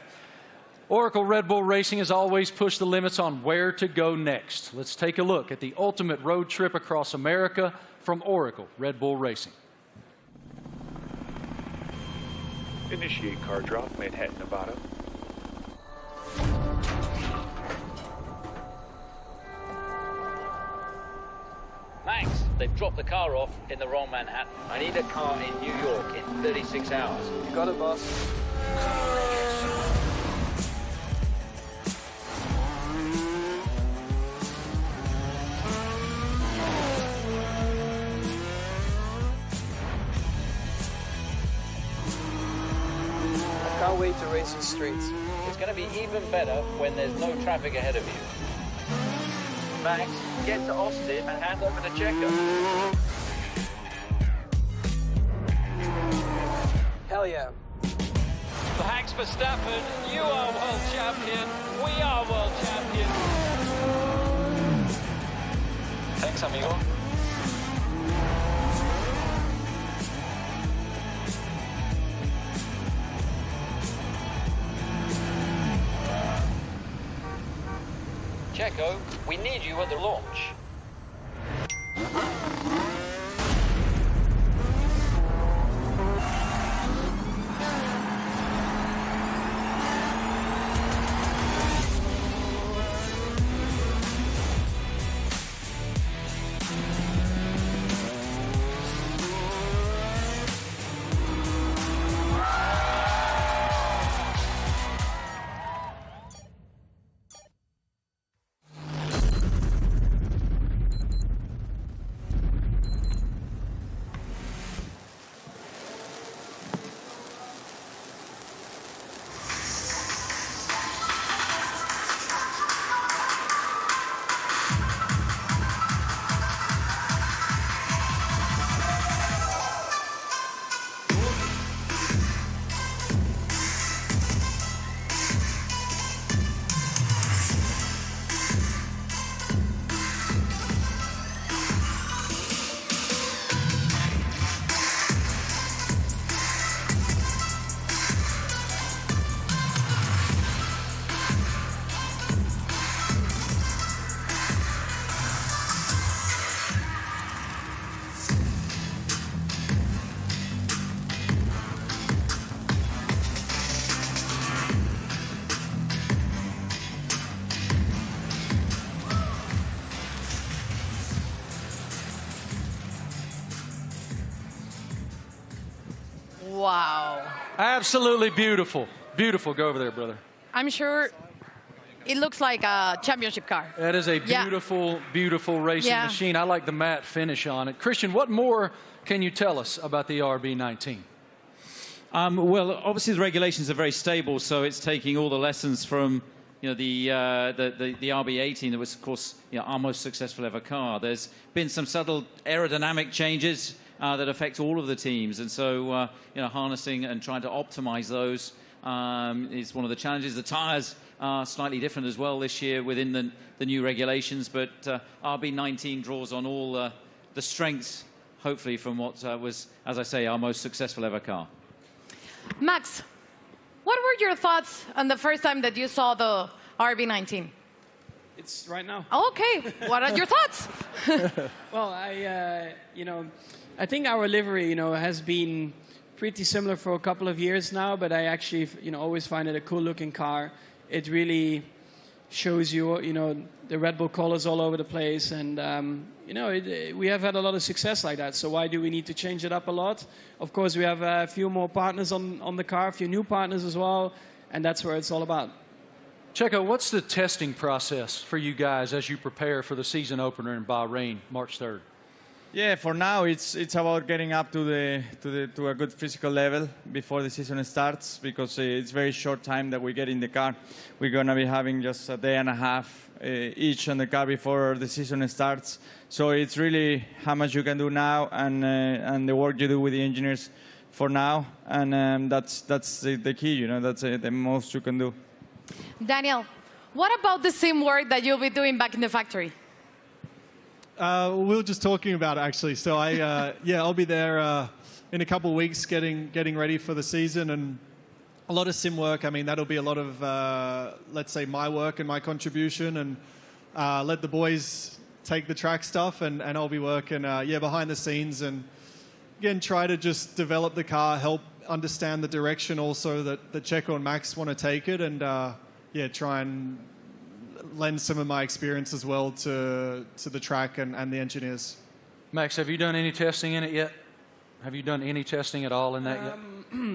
Oracle Red Bull Racing has always pushed the limits on where to go next. Let's take a look at the ultimate road trip across America from Oracle Red Bull Racing. Initiate car drop, Manhattan, Nevada. Max, they've dropped the car off in the wrong Manhattan. I need a car in New York in 36 hours. You got it, boss. Can't wait to race the streets. It's going to be even better when there's no traffic ahead of you. Max, get to Austin and hand over to Checo. Hell yeah. Max Verstappen, you are world champion. We are world champion. Thanks, amigo. Checo, we need you at the launch. Wow. Absolutely beautiful. Beautiful. Go over there, brother. I'm sure it looks like a championship car. That is a beautiful, beautiful racing machine. I like the matte finish on it. Christian, what more can you tell us about the RB19? Well, obviously the regulations are very stable, so it's taking all the lessons from the RB18 that was, of course, our most successful ever car. There's been some subtle aerodynamic changes that affect all of the teams, and so harnessing and trying to optimize those is one of the challenges. The tires are slightly different as well this year within the new regulations, but RB19 draws on all the strengths, hopefully, from what was, as I say, our most successful ever car. Max, what were your thoughts on the first time that you saw the RB19? It's right now. Okay, what are your thoughts? Well, I think our livery, has been pretty similar for a couple of years now, but I actually, always find it a cool-looking car. It really shows you, the Red Bull colors all over the place, and we have had a lot of success like that. So why do we need to change it up a lot? Of course, we have a few more partners on the car, a few new partners as well, and that's where it's all about. Checo, what's the testing process for you guys as you prepare for the season opener in Bahrain, March 3rd? Yeah, for now it's about getting up to a good physical level before the season starts, because it's very short time that we get in the car. We're gonna be having just a day and a half each on the car before the season starts. So it's really how much you can do now and the work you do with the engineers for now, and that's the key. That's the most you can do. Daniel, what about the same work that you'll be doing back in the factory? We were just talking about it, actually. So I'll be there in a couple of weeks getting ready for the season, and a lot of sim work. I mean, that'll be a lot of, let's say, my work and my contribution, and let the boys take the track stuff, and I'll be working, behind the scenes, and again, try to just develop the car, help understand the direction also that Checo and Max want to take it, and try and lend some of my experience as well to the track and the engineers. Max, have you done any testing in it yet? Have you done any testing at all in that yet?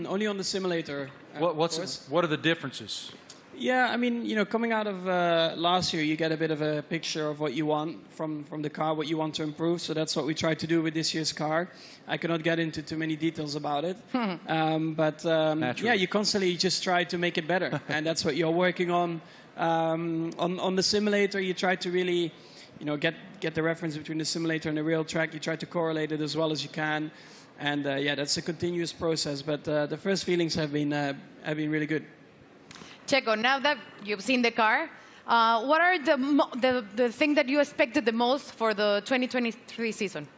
Only on the simulator. What are the differences? Yeah, I mean, coming out of last year, you get a bit of a picture of what you want from the car, what you want to improve. So that's what we tried to do with this year's car. I cannot get into too many details about it. But you constantly just try to make it better. And that's what you're working on. On the simulator, you try to really, get the reference between the simulator and the real track. You try to correlate it as well as you can. And that's a continuous process. But the first feelings have been really good. Checo, now that you've seen the car, what are the thing that you expected the most for the 2023 season?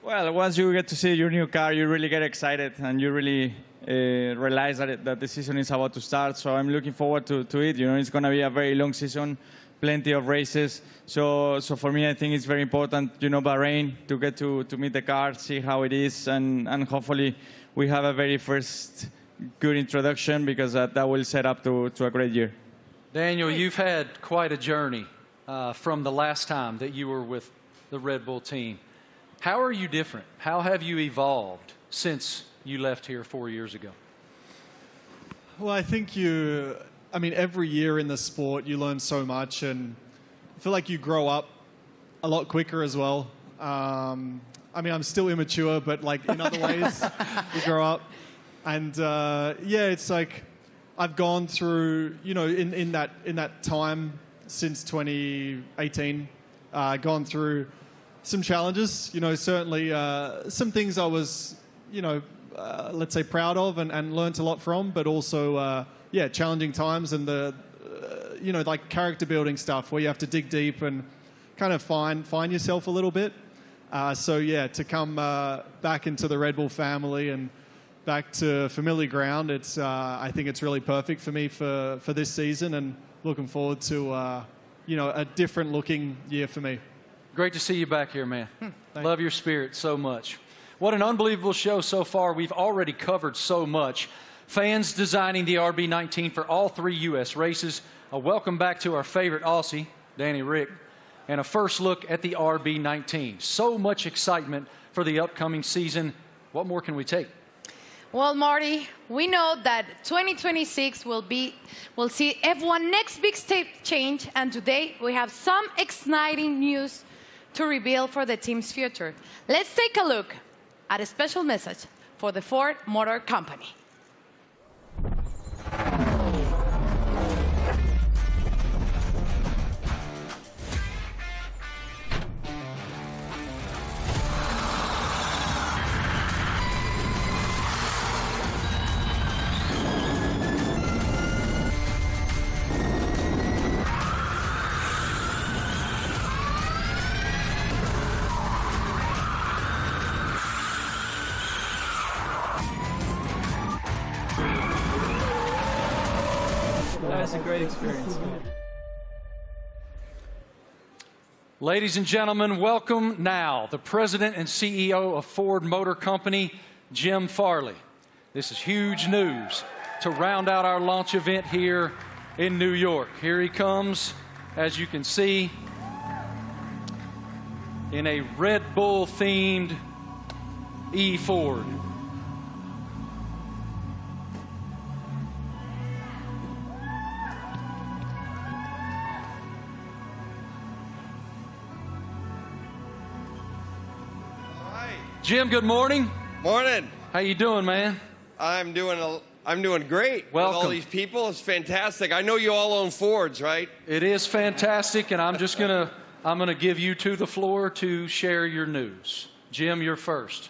Well, once you get to see your new car, you really get excited, and you really realize that the season is about to start. So I'm looking forward to it. It's going to be a very long season, plenty of races. So for me, I think it's very important, Bahrain, to get to meet the car, see how it is, and hopefully we have a very first good introduction, because that will set up to a great year. Daniel, you've had quite a journey from the last time that you were with the Red Bull team. How are you different? How have you evolved since you left here 4 years ago? Well, I think every year in the sport you learn so much, and I feel like you grow up a lot quicker as well. I'm still immature, but like in other ways, you grow up. And it's like I've gone through, in that time since 2018, gone through some challenges. Certainly some things I was, let's say proud of and learnt a lot from, but also challenging times, and the like character building stuff where you have to dig deep and kind of find yourself a little bit. To come back into the Red Bull family and back to familiar ground, I think it's really perfect for me for this season, and looking forward to a different looking year for me. Great to see you back here, man. Love your spirit so much. What an unbelievable show so far. We've already covered so much. Fans designing the RB19 for all 3 U.S. races. A welcome back to our favorite Aussie, Danny Rick, and a first look at the RB19. So much excitement for the upcoming season. What more can we take? Well, Marty, we know that 2026 will see F1 next big step change, and today we have some exciting news to reveal for the team's future. Let's take a look at a special message for the Ford Motor Company. That was a great experience. Ladies and gentlemen, welcome now the President and CEO of Ford Motor Company, Jim Farley. This is huge news to round out our launch event here in New York. Here he comes, as you can see, in a Red Bull-themed E-Ford. Jim, good morning. Morning. How you doing, man? I'm doing great. Welcome. With all these people, it's fantastic. I know you all own Fords, right? It is fantastic, and I'm gonna give you the floor to share your news. Jim, you're first.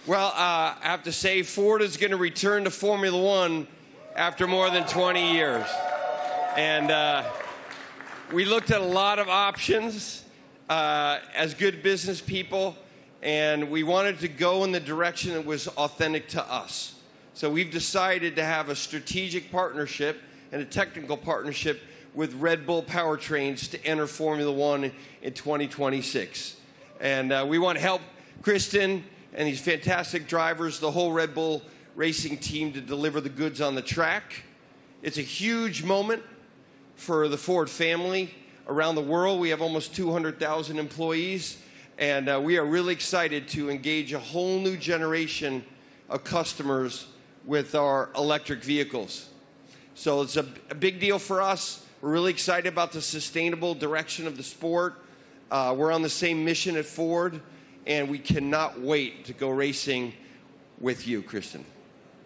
Well, I have to say, Ford is going to return to Formula One after more than 20 years, and we looked at a lot of options as good business people. And we wanted to go in the direction that was authentic to us. So we've decided to have a strategic partnership and a technical partnership with Red Bull Powertrains to enter Formula One in 2026. And we want to help Kristen and these fantastic drivers, the whole Red Bull racing team, to deliver the goods on the track. It's a huge moment for the Ford family around the world. We have almost 200,000 employees. And we are really excited to engage a whole new generation of customers with our electric vehicles. So it's a big deal for us. We're really excited about the sustainable direction of the sport. We're on the same mission at Ford, and we cannot wait to go racing with you, Kristen.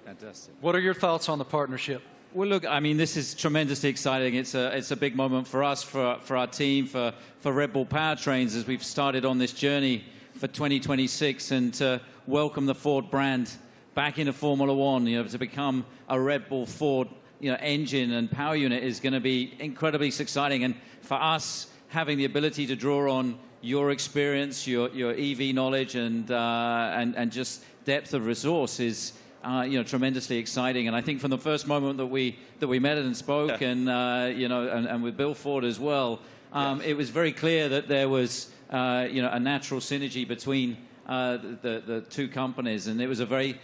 Fantastic. What are your thoughts on the partnership? Well, look, I mean, this is tremendously exciting. It's a big moment for us, for our team, for Red Bull Powertrains as we've started on this journey for 2026 and to welcome the Ford brand back into Formula One. You know, to become a Red Bull Ford, engine and power unit is going to be incredibly exciting. And for us, having the ability to draw on your experience, your EV knowledge, and just depth of resource is tremendously exciting. And I think from the first moment that we met and spoke, and with Bill Ford as well, it was very clear that there was a natural synergy between the two companies, and it was a very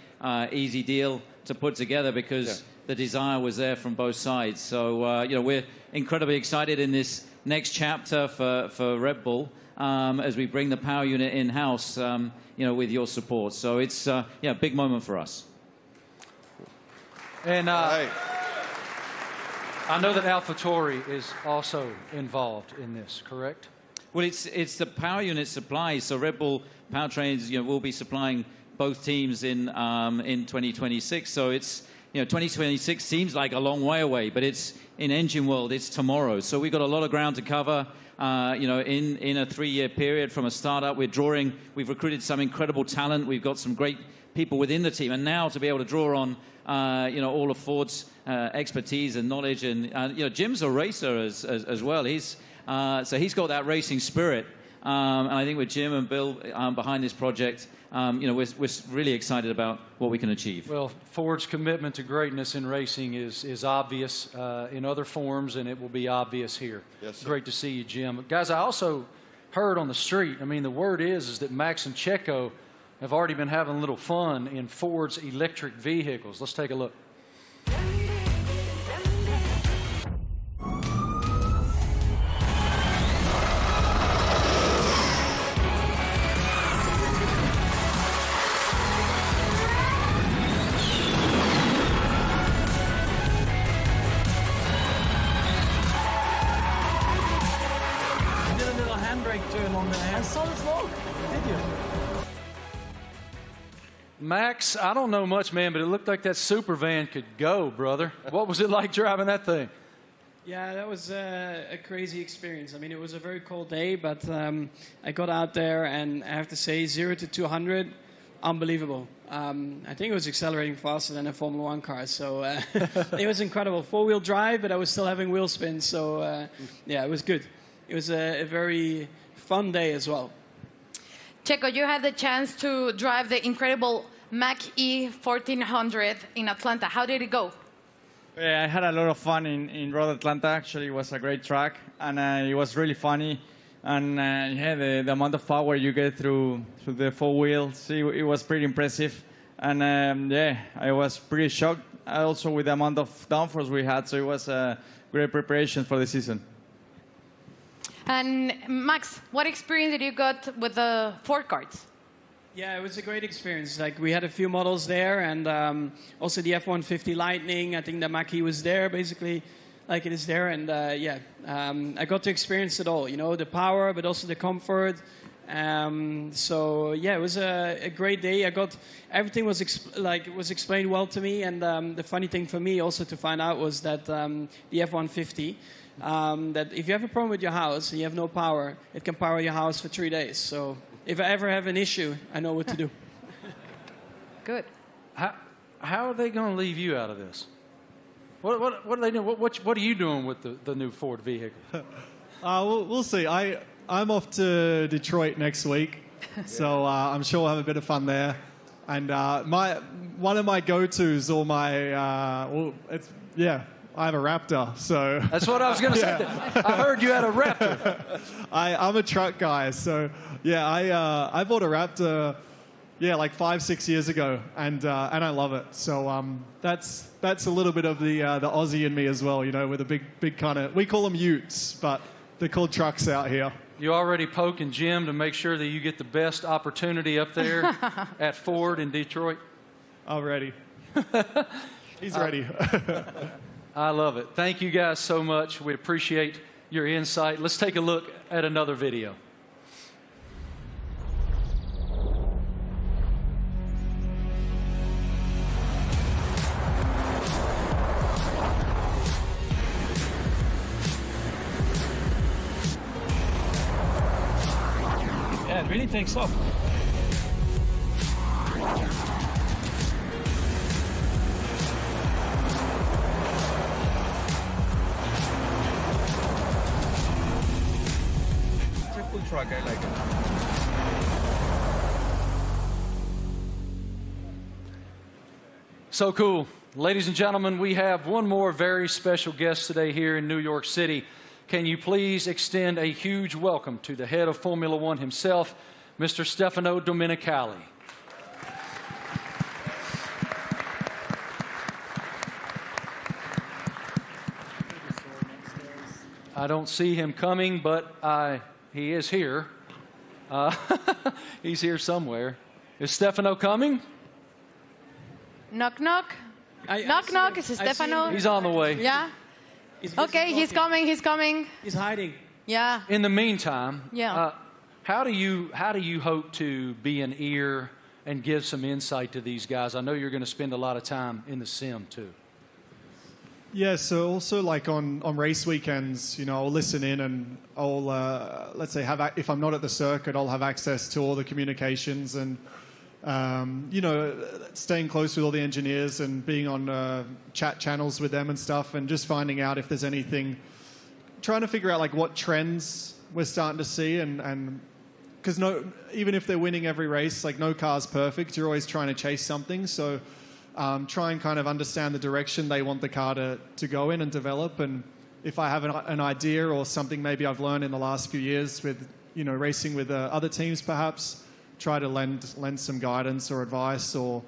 easy deal to put together because the desire was there from both sides. So we're incredibly excited in this next chapter for Red Bull as we bring the power unit in-house, with your support. So it's a big moment for us. And I know that AlphaTauri is also involved in this, correct? Well, it's the power unit supply. So Red Bull Powertrains, will be supplying both teams in 2026. So it's 2026 seems like a long way away, but it's in engine world. It's tomorrow. So we've got a lot of ground to cover. In a 3-year period from a startup, we've recruited some incredible talent. We've got some great people within the team, and now to be able to draw on all of Ford's expertise and knowledge, and Jim's a racer as well. He's got that racing spirit, and I think with Jim and Bill behind this project, we're really excited about what we can achieve. Well, Ford's commitment to greatness in racing is obvious in other forms, and it will be obvious here. Yes, sir. Great to see you, Jim. Guys, I also heard on the street, the word is that Max and Checo have already been having a little fun in Ford's electric vehicles. Let's take a look. You did a little handbrake turn on there. I saw the smoke. Did you? Max, I don't know much, man, but it looked like that super van could go, brother. What was it like driving that thing? Yeah, that was a crazy experience. It was a very cold day, but I got out there, and I have to say, 0 to 200, unbelievable. I think it was accelerating faster than a Formula One car, so it was incredible. 4-wheel drive, but I was still having wheel spin, so it was good. It was a very fun day as well. Checo, you had the chance to drive the incredible Mach-E 1400 in Atlanta. How did it go? Yeah, I had a lot of fun in Road Atlanta. Actually, it was a great track, and it was really funny. And yeah, the amount of power you get through the four wheels, it was pretty impressive. And yeah, I was pretty shocked also with the amount of downforce we had. So it was a great preparation for the season. And Max, what experience did you got with the Ford carts? Yeah, it was a great experience. Like, we had a few models there, and also the F-150 Lightning. I think the Mach-E was there, basically, like it is there. And yeah, I got to experience it all. You know, the power, but also the comfort. So yeah, it was a great day. Everything was explained well to me. And the funny thing for me also to find out was that the F-150. That if you have a problem with your house and you have no power, it can power your house for 3 days. So if I ever have an issue, I know what to do. Good. How are they going to leave you out of this? What are they doing? What are you doing with the new Ford vehicle? We'll see. I'm off to Detroit next week, so I'm sure we'll have a bit of fun there. And one of my go-tos, or I have a Raptor, so... That's what I was going to say. I heard you had a Raptor. I'm a truck guy, so yeah, I bought a Raptor, like 5-6 years ago, and I love it. So that's a little bit of the Aussie in me as well, you know, with a big kind of... We call them utes, but they're called trucks out here. You already poking Jim to make sure that you get the best opportunity up there at Ford in Detroit? I'm ready. He's ready. I love it. Thank you guys so much. We appreciate your insight. Let's take a look at another video. Yeah, it really takes off. Truck, I like it. So cool. Ladies and gentlemen, we have one more very special guest today here in New York City. Can you please extend a huge welcome to the head of Formula One himself, Mr. Stefano Domenicali. I don't see him coming, but he is here. He's here somewhere. Is Stefano coming? Knock, knock. Knock, knock. Is it Stefano? He's on the way. Yeah? Okay, he's coming. He's coming. He's hiding. Yeah. In the meantime, yeah. How do you hope to be an ear and give some insight to these guys? I know you're going to spend a lot of time in the sim, too. Yeah, so also like on race weekends, you know, I'll listen in and I'll, let's say, if I'm not at the circuit, I'll have access to all the communications and, you know, staying close with all the engineers and being on chat channels with them and stuff and just finding out if there's anything, trying to figure out like what trends we're starting to see and because even if they're winning every race, like no car's perfect, you're always trying to chase something, so... try and kind of understand the direction they want the car to go in and develop. And if I have an idea or something maybe I've learned in the last few years with, you know, racing with other teams perhaps, try to lend some guidance or advice or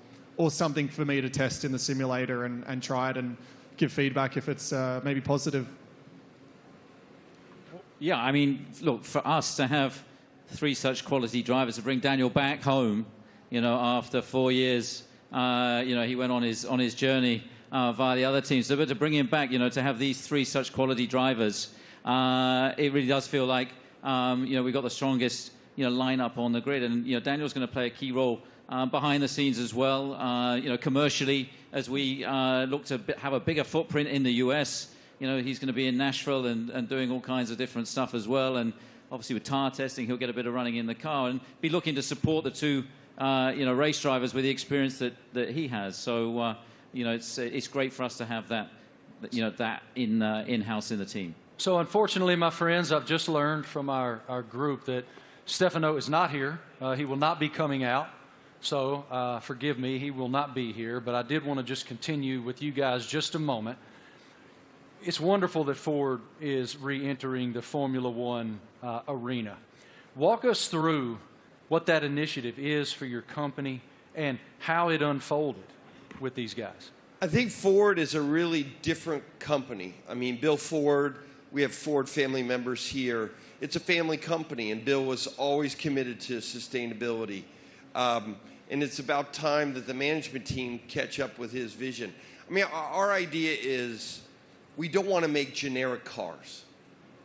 something for me to test in the simulator and try it and give feedback if it's maybe positive. Yeah, I mean, look, for us to have 3 such quality drivers, to bring Daniel back home, you know, after 4 years... you know, he went on his journey via the other teams. So, but to bring him back, you know, to have these 3 such quality drivers, it really does feel like, you know, we've got the strongest, you know, lineup on the grid. And, you know, Daniel's going to play a key role behind the scenes as well, you know, commercially, as we look to have a bigger footprint in the US. You know, he's going to be in Nashville and doing all kinds of different stuff as well. And obviously with tire testing, he'll get a bit of running in the car and be looking to support the 2 you know, race drivers with the experience that he has. So, you know, it's great for us to have that, you know, that in-house in the team. So, unfortunately, my friends, I've just learned from our group that Stefano is not here. He will not be coming out. So, forgive me, he will not be here. But I did want to just continue with you guys just a moment. it's wonderful that Ford is re-entering the Formula One arena. Walk us through what that initiative is for your company and how it unfolded with these guys. I think Ford is a really different company. I mean, Bill Ford, we have Ford family members here. It's a family company, and Bill was always committed to sustainability. And it's about time that the management team catch up with his vision. I mean, our idea is we don't want to make generic cars.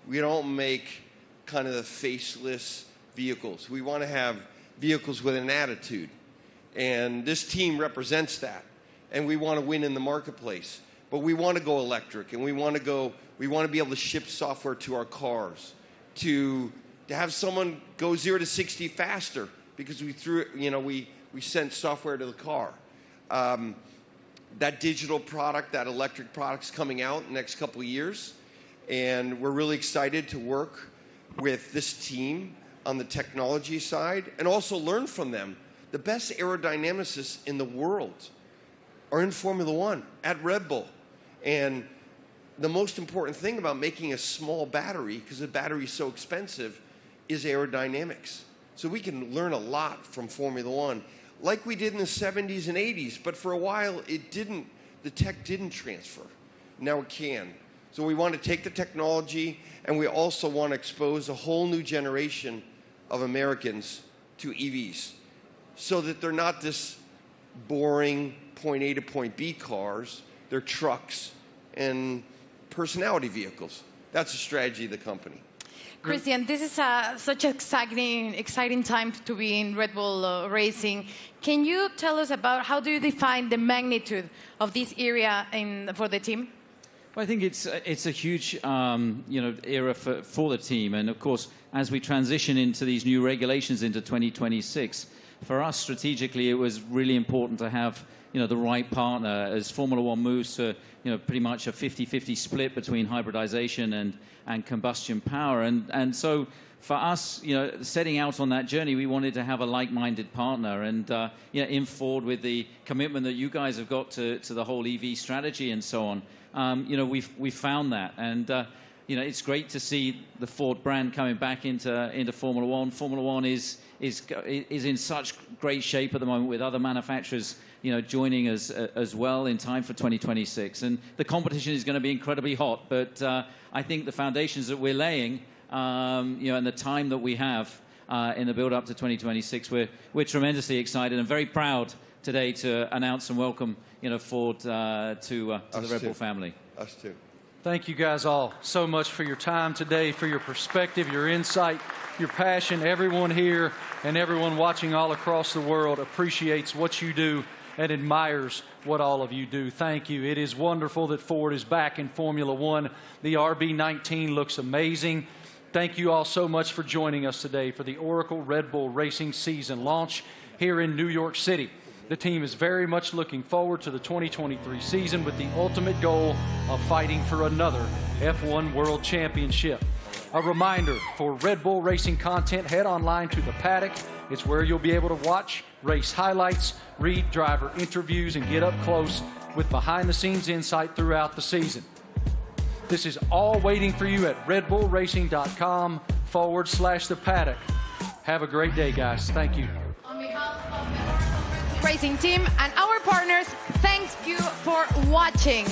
We don't make kind of the faceless vehicles. We want to have vehicles with an attitude. And this team represents that. And we want to win in the marketplace. But we want to go electric, and we want to be able to ship software to our cars, to have someone go 0 to 60 faster because we sent software to the car. That digital product, that electric product's coming out in the next couple of years, and we're really excited to work with this team on the technology side and also learn from them. The best aerodynamicists in the world are in Formula One at Red Bull. And the most important thing about making a small battery, because the battery is so expensive, is aerodynamics. So we can learn a lot from Formula One, like we did in the 70s and 80s, but for a while the tech didn't transfer. Now it can. So we want to take the technology, and we also want to expose a whole new generation of Americans to EVs, so that they're not this boring point A to point B cars. They're trucks and personality vehicles. That's the strategy of the company. Christian, this is such an exciting time to be in Red Bull Racing. Can you tell us about how do you define the magnitude of this area for the team? Well, I think it's a huge era for the team, and of course, as we transition into these new regulations into 2026, for us strategically, it was really important to have the right partner as Formula One moves to pretty much a 50-50 split between hybridization and combustion power, and so for us, setting out on that journey, we wanted to have a like-minded partner, and in Ford with the commitment that you guys have got to the whole EV strategy and so on. We found that, and it's great to see the Ford brand coming back into Formula One. Formula One is in such great shape at the moment, with other manufacturers joining us as well in time for 2026, and the competition is going to be incredibly hot. But I think the foundations that we're laying, and the time that we have in the build up to 2026, we're tremendously excited and very proud today to announce and welcome Ford to the Red Bull family. Us too. Thank you guys all so much for your time today, for your perspective, your insight, your passion. Everyone here and everyone watching all across the world appreciates what you do and admires what all of you do. Thank you. It is wonderful that Ford is back in Formula One. The RB19 looks amazing. Thank you all so much for joining us today for the Oracle Red Bull Racing season launch here in New York City. The team is very much looking forward to the 2023 season with the ultimate goal of fighting for another F1 World Championship. A reminder, for Red Bull Racing content, head online to The Paddock. It's where you'll be able to watch race highlights, read driver interviews, and get up close with behind-the-scenes insight throughout the season. This is all waiting for you at redbullracing.com/The Paddock. Have a great day, guys. Thank you. On behalf of the Racing team and our partners, thank you for watching.